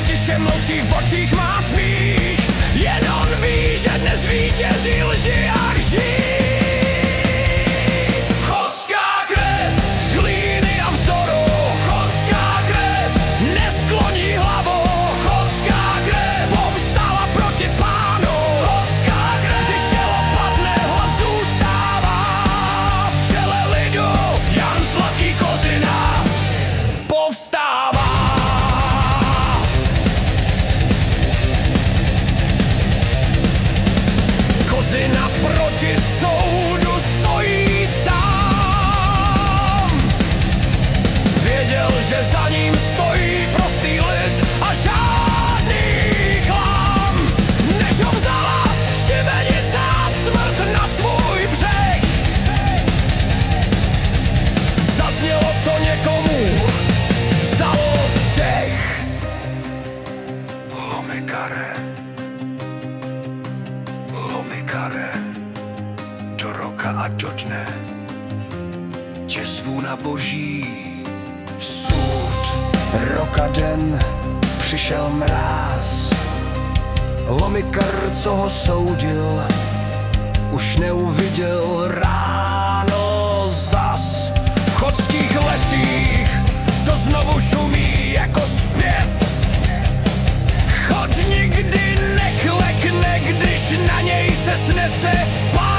tiše mlčí, v očích má smích. Jen on ví, že dnes vítězí lži a hří. Chodská krev z hlíny a vzdoru, chodská krev neskloní hlavu, chodská krev povstala proti pánu, chodská krev, když tělo padne, hlas zůstává. V čele lidu Jan Sladký Kozina povstává. Kozina proti soudu stojí sám. Věděl, že za ním stojí prostý lid a žádný klam. Než ho vzala šibenice a smrt na svůj břeh, zaznělo, co někomu vzalo dech. Lomikare, Lomikare, do roka a do dne tě zvu na boží soud. Roka den přišel mráz, Lomikar, co ho soudil, už neuviděl ráno zas. V chodských lesích to znovu šumí jako zpěv. Chod nikdy neklekne, když na něj se snese pán.